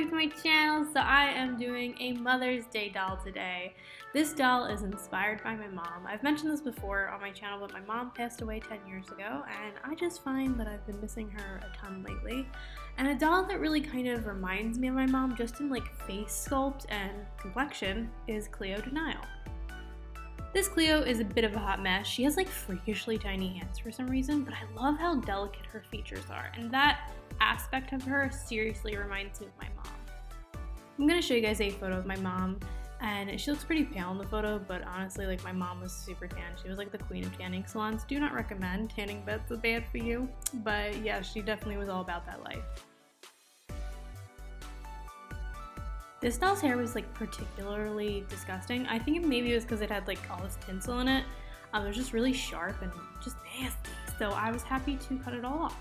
welcome back to my channel. So I am doing a Mother's Day doll today. This doll is inspired by my mom. I've mentioned this before on my channel, but my mom passed away 10 years ago, and I just find that I've been missing her a ton lately. And a doll that really kind of reminds me of my mom, just in like face sculpt and complexion, is Cleo DeNile. This Cleo is a bit of a hot mess. She has like freakishly tiny hands for some reason, but I love how delicate her features are, and that aspect of her seriously reminds me of my mom. I'm gonna show you guys a photo of my mom, and she looks pretty pale in the photo, but honestly, like, my mom was super tan. She was like the queen of tanning salons. Do not recommend. Tanning beds are bad for you, but yeah, she definitely was all about that life. This doll's hair was like particularly disgusting. I think maybe it was because it had like all this tinsel in it. It was just really sharp and just nasty, so I was happy to cut it all off.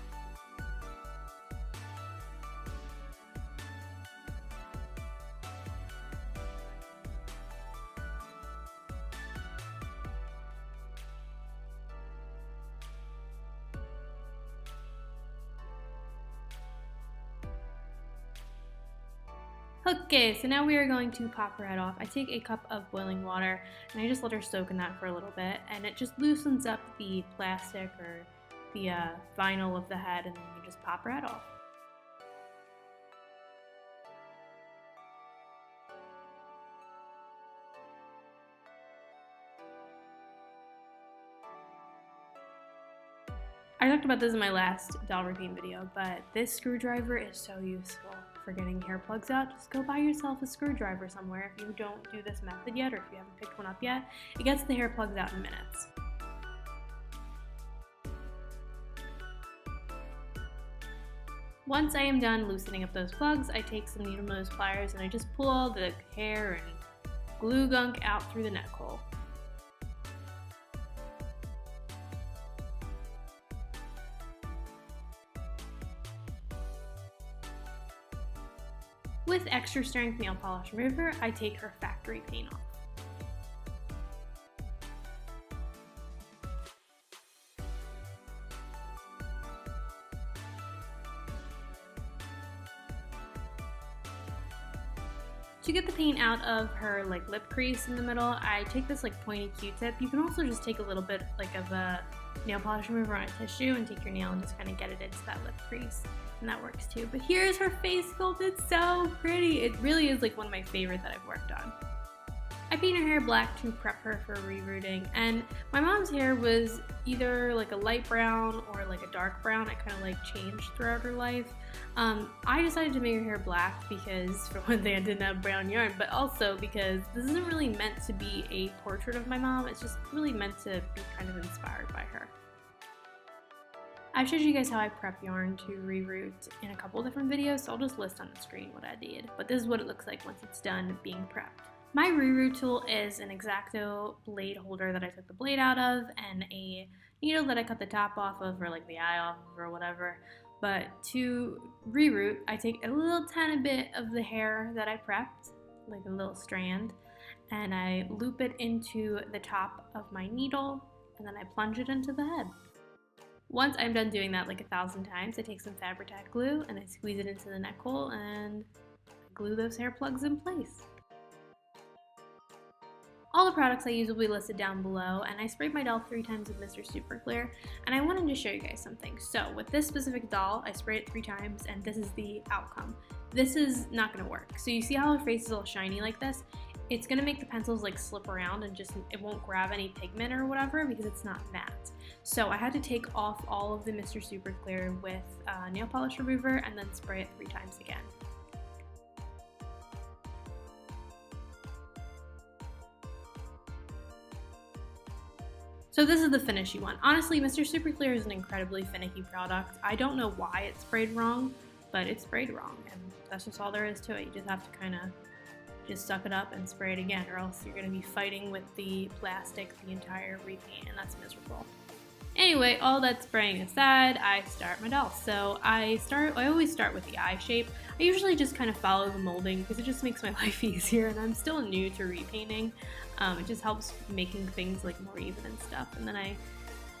Okay, so now we are going to pop her head off. I take a cup of boiling water and I just let her soak in that for a little bit, and it just loosens up the plastic or the vinyl of the head, and then you just pop her head off. I talked about this in my last doll repaint video, but this screwdriver is so useful for getting hair plugs out. Just go buy yourself a screwdriver somewhere if you don't do this method yet, or if you haven't picked one up yet. It gets the hair plugs out in minutes. Once I am done loosening up those plugs, I take some needle nose pliers and I just pull all the hair and glue gunk out through the neck hole. With extra strength nail polish remover, I take her factory paint off. To get the paint out of her like lip crease in the middle, I take this like pointy Q-tip. You can also just take a little bit like of a nail polish remover on a tissue and take your nail and just kind of get it into that lip crease, and that works too. But here's her face sculpt. It's so pretty. It really is like one of my favorite that I've worked on. I paint her hair black to prep her for re-rooting, and my mom's hair was either like a light brown or like a dark brown. It kind of like changed throughout her life. I decided to make her hair black because, for one thing, I didn't have brown yarn, but also because this isn't really meant to be a portrait of my mom. It's just really meant to be kind of inspired by her. I've showed you guys how I prep yarn to reroot in a couple different videos, so I'll just list on the screen what I did. But this is what it looks like once it's done being prepped. My reroot tool is an X-Acto blade holder that I took the blade out of, and a needle that I cut the top off of, or like the eye off of, or whatever. But to reroot, I take a little tiny bit of the hair that I prepped, like a little strand, and I loop it into the top of my needle, and then I plunge it into the head. Once I'm done doing that like 1,000 times, I take some faber glue and I squeeze it into the neck hole and glue those hair plugs in place. All the products I use will be listed down below, and I sprayed my doll 3 times with Mr. Super Clear, and I wanted to show you guys something. So with this specific doll, I sprayed it 3 times, and this is the outcome. This is not going to work. So you see how her face is all shiny like this? It's going to make the pencils like slip around and just it won't grab any pigment or whatever because it's not matte. So I had to take off all of the Mr. Super Clear with nail polish remover and then spray it 3 times again. So this is the finish you want. Honestly, Mr. Super Clear is an incredibly finicky product. I don't know why it's sprayed wrong, but it's sprayed wrong, and that's just all there is to it. You just have to kind of just suck it up and spray it again, or else you're going to be fighting with the plastic the entire repaint, and that's miserable. Anyway, all that spraying aside, I start my doll. So I always start with the eye shape. I usually just kind of follow the molding because it just makes my life easier, and I'm still new to repainting. It just helps making things like more even and stuff. And then I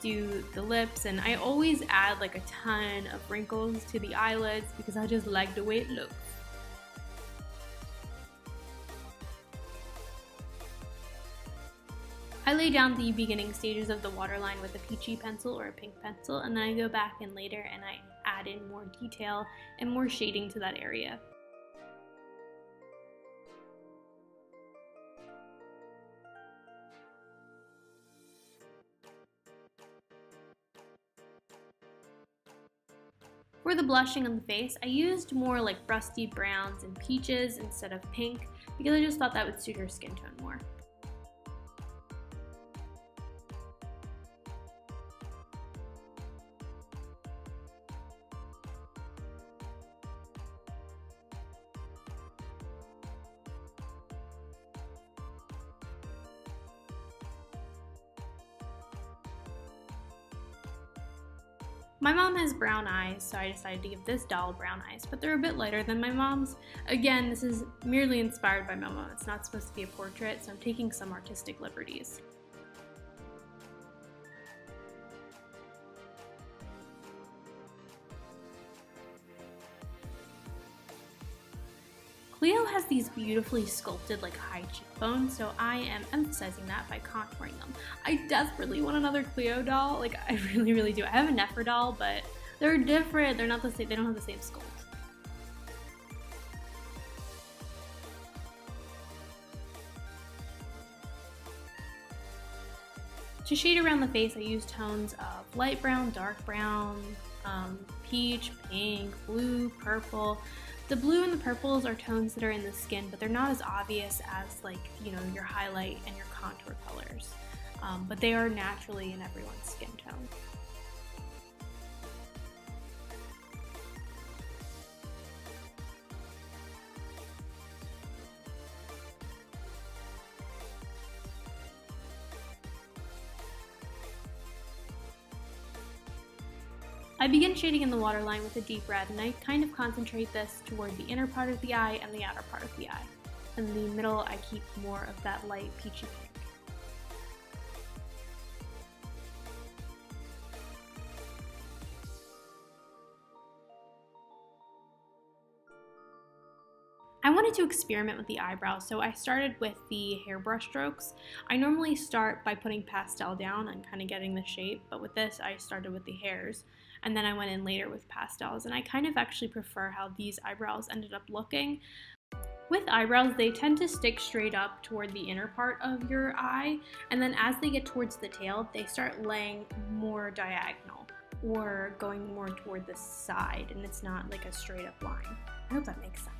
do the lips, and I always add like a ton of wrinkles to the eyelids because I just like the way it looks. I lay down the beginning stages of the waterline with a peachy pencil or a pink pencil, and then I go back in later and I add in more detail and more shading to that area. For the blushing on the face, I used more like rusty browns and peaches instead of pink because I just thought that would suit her skin tone more. My mom has brown eyes, so I decided to give this doll brown eyes, but they're a bit lighter than my mom's. Again, this is merely inspired by my mom. It's not supposed to be a portrait, so I'm taking some artistic liberties. Cleo has these beautifully sculpted like high cheekbones, so I am emphasizing that by contouring them. I desperately want another Cleo doll, like I really do. I have a Nefer doll, but they're different. They're not the same, they don't have the same sculpt. To shade around the face, I use tones of light brown, dark brown, peach, pink, blue, purple. The blue and the purples are tones that are in the skin, but they're not as obvious as like, you know, your highlight and your contour colors. But they are naturally in everyone's skin tone. I begin shading in the waterline with a deep red, and I kind of concentrate this toward the inner part of the eye and the outer part of the eye. In the middle, I keep more of that light peachy pink. I wanted to experiment with the eyebrows, so I started with the hairbrush strokes. I normally start by putting pastel down and kind of getting the shape, but with this I started with the hairs, and then I went in later with pastels, and I kind of actually prefer how these eyebrows ended up looking. With eyebrows, they tend to stick straight up toward the inner part of your eye, and then as they get towards the tail, they start laying more diagonal, or going more toward the side, and it's not like a straight up line. I hope that makes sense.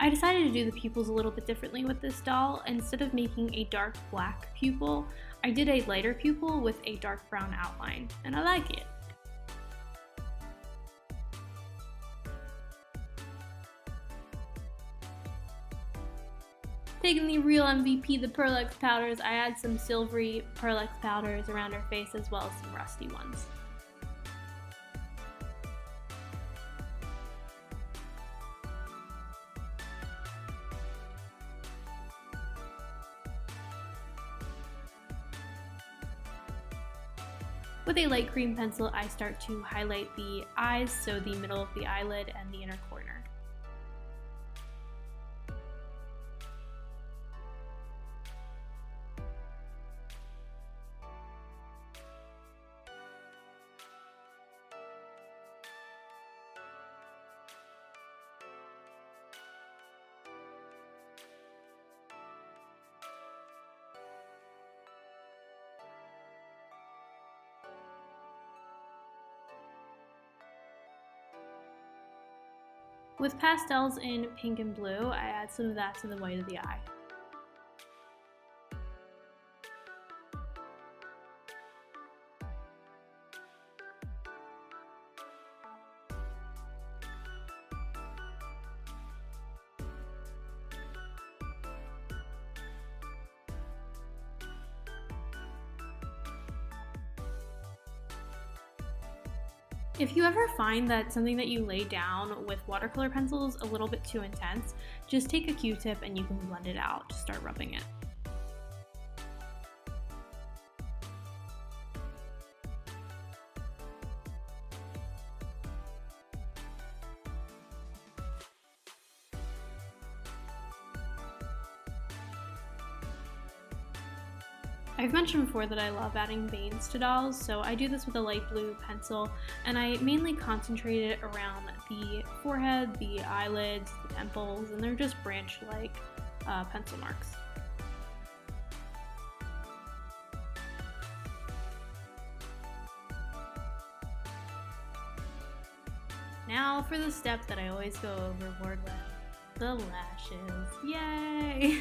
I decided to do the pupils a little bit differently with this doll. Instead of making a dark black pupil, I did a lighter pupil with a dark brown outline, and I like it. Taking the real MVP, the pearlex powders, I add some silvery pearlex powders around her face as well as some rusty ones. With a light cream pencil, I start to highlight the eyes, so the middle of the eyelid and the inner corner. With pastels in pink and blue, I add some of that to the white of the eye. If you ever find that something that you lay down with watercolor pencils is a little bit too intense, just take a Q-tip and you can blend it out. Just start rubbing it. I've mentioned before that I love adding veins to dolls, so I do this with a light blue pencil, and I mainly concentrate it around the forehead, the eyelids, the temples, and they're just branch-like pencil marks. Now for the step that I always go overboard with, the lashes. Yay!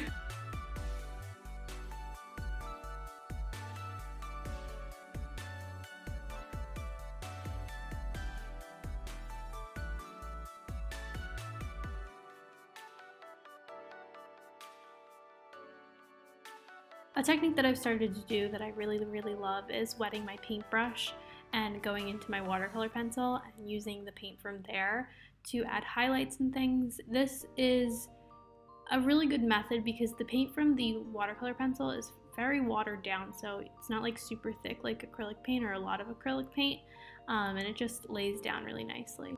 A technique that I've started to do that I really love is wetting my paintbrush and going into my watercolor pencil and using the paint from there to add highlights and things. This is a really good method because the paint from the watercolor pencil is very watered down, so it's not like super thick like acrylic paint or a lot of acrylic paint, and it just lays down really nicely.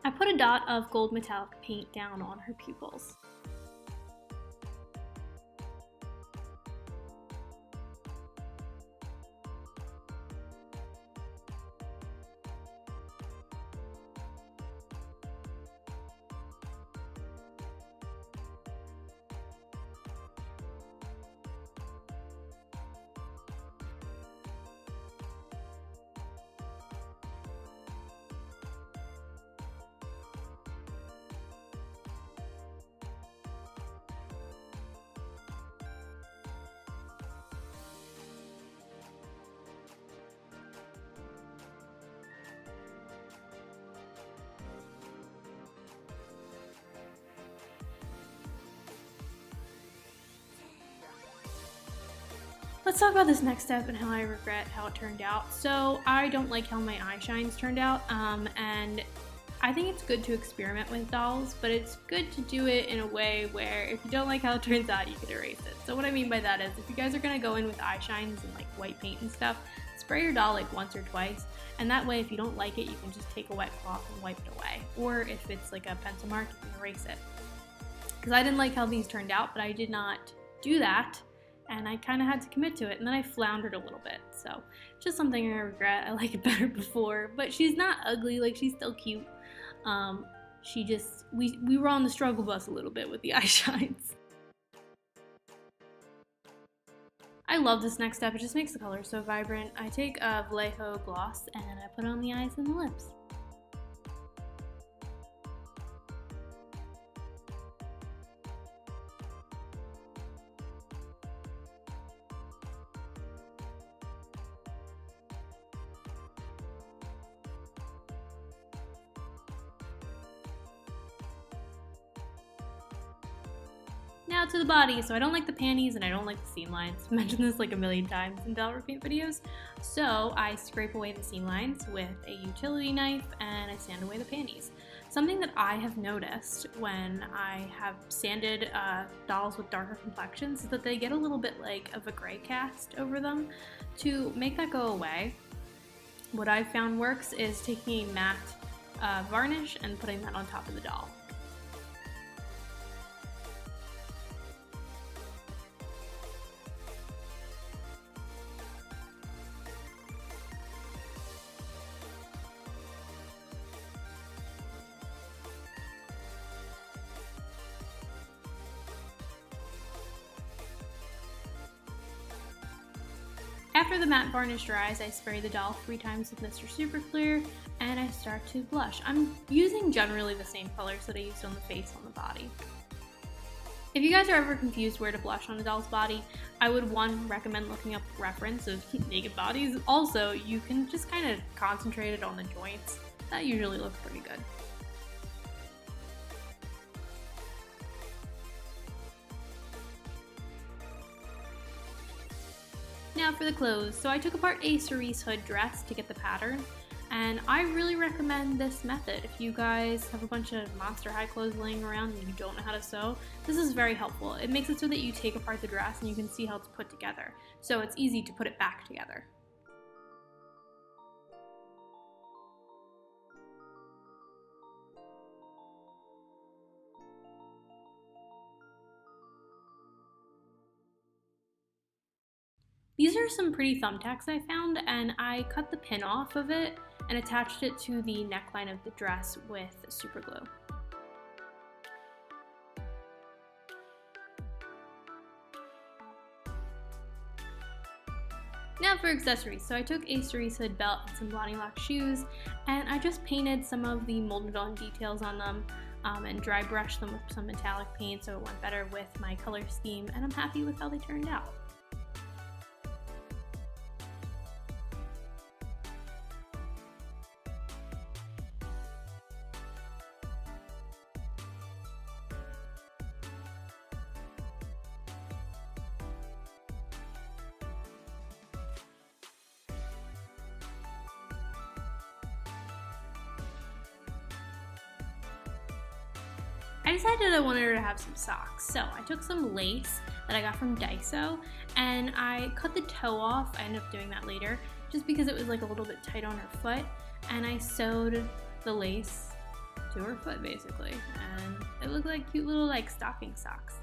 I put a dot of gold metallic paint down on her pupils. Let's talk about this next step and how I regret how it turned out. So I don't like how my eye shines turned out, and I think it's good to experiment with dolls, but it's good to do it in a way where if you don't like how it turns out, you can erase it. So what I mean by that is if you guys are gonna go in with eye shines and like white paint and stuff, spray your doll like once or twice, and that way if you don't like it, you can just take a wet cloth and wipe it away. Or if it's like a pencil mark, you can erase it. Because I didn't like how these turned out, but I did not do that, and I kind of had to commit to it, and then I floundered a little bit, so just something I regret. I like it better before, but she's not ugly, like she's still cute. She just, we were on the struggle bus a little bit with the eye shines. I love this next step, it just makes the color so vibrant. I take a Vallejo gloss and I put on the eyes and the lips. Now to the body. So I don't like the panties and I don't like the seam lines. I've mentioned this like a million times in doll repaint videos. So I scrape away the seam lines with a utility knife and I sand away the panties. Something that I have noticed when I have sanded dolls with darker complexions is that they get a little bit like of a gray cast over them. To make that go away, what I've found works is taking a matte varnish and putting that on top of the doll. After the matte varnish dries, I spray the doll 3 times with Mr. Super Clear and I start to blush. I'm using generally the same colors that I used on the face on the body. If you guys are ever confused where to blush on a doll's body, I would recommend looking up reference of naked bodies. Also, you can just kind of concentrate it on the joints. That usually looks pretty good. Now for the clothes. So I took apart a cerise hood dress to get the pattern, and I really recommend this method. If you guys have a bunch of Monster High clothes laying around and you don't know how to sew, this is very helpful. It makes it so that you take apart the dress and you can see how it's put together. So it's easy to put it back together. These are some pretty thumbtacks I found, and I cut the pin off of it and attached it to the neckline of the dress with super glue. Now for accessories. So I took a cerise hood belt and some blondie lock shoes, and I just painted some of the molded on details on them and dry brushed them with some metallic paint so it went better with my color scheme, and I'm happy with how they turned out. I decided I wanted her to have some socks, so I took some lace that I got from Daiso and I cut the toe off. I ended up doing that later just because it was like a little bit tight on her foot, and I sewed the lace to her foot basically, and it looked like cute little like stocking socks.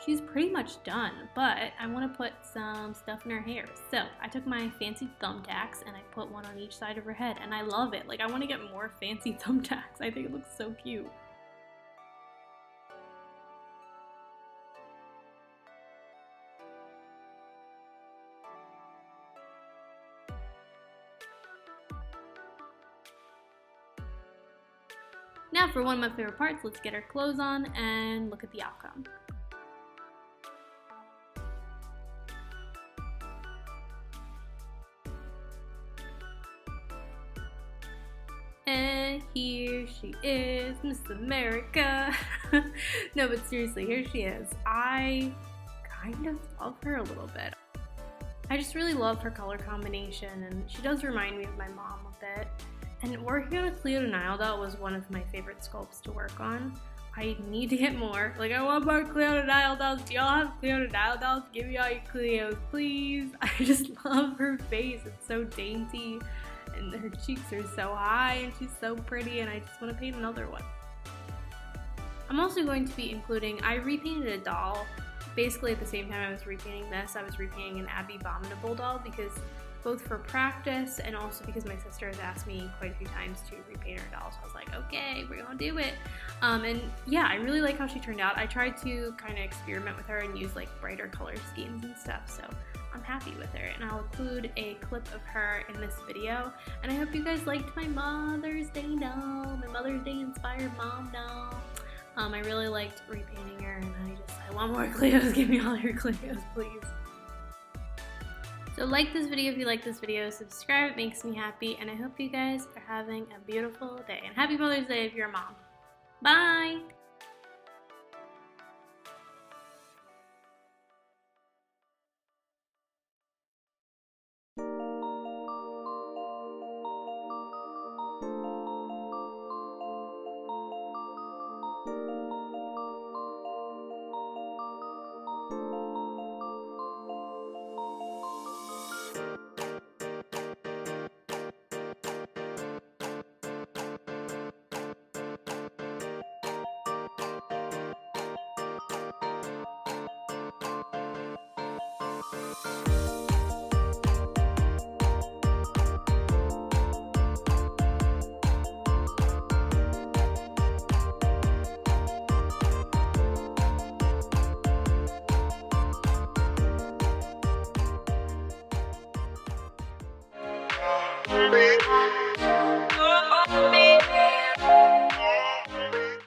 She's pretty much done, but I want to put some stuff in her hair. So I took my fancy thumbtacks and I put one on each side of her head, and I love it. Like, I want to get more fancy thumbtacks. I think it looks so cute. Now for one of my favorite parts, let's get her clothes on and look at the outcome. And here she is, Miss America. No, but seriously, here she is. I kind of love her a little bit. I just really love her color combination, and she does remind me of my mom a bit. And working on a Cleo DeNile doll was one of my favorite sculpts to work on. I need to get more. Like, I want more Cleo DeNile dolls. Do y'all have Cleo DeNile dolls? Give me all your Cleos, please. I just love her face. It's so dainty, and her cheeks are so high, and she's so pretty, and I just want to paint another one. I'm also going to be including, I repainted a doll basically at the same time I was repainting this. I was repainting an Abby Abominable doll because both for practice and also because my sister has asked me quite a few times to repaint her doll, so I was like, okay, we're gonna do it. And yeah, I really like how she turned out. I tried to kind of experiment with her and use like brighter color schemes and stuff, so I'm happy with her, and I'll include a clip of her in this video. And I hope you guys liked my Mother's Day doll, my Mother's Day inspired mom doll. I really liked repainting her, and I want more Cleos. Give me all your Cleos, please. So like this video if you like this video, subscribe, it makes me happy, and I hope you guys are having a beautiful day. And happy Mother's Day if you're a mom. Bye!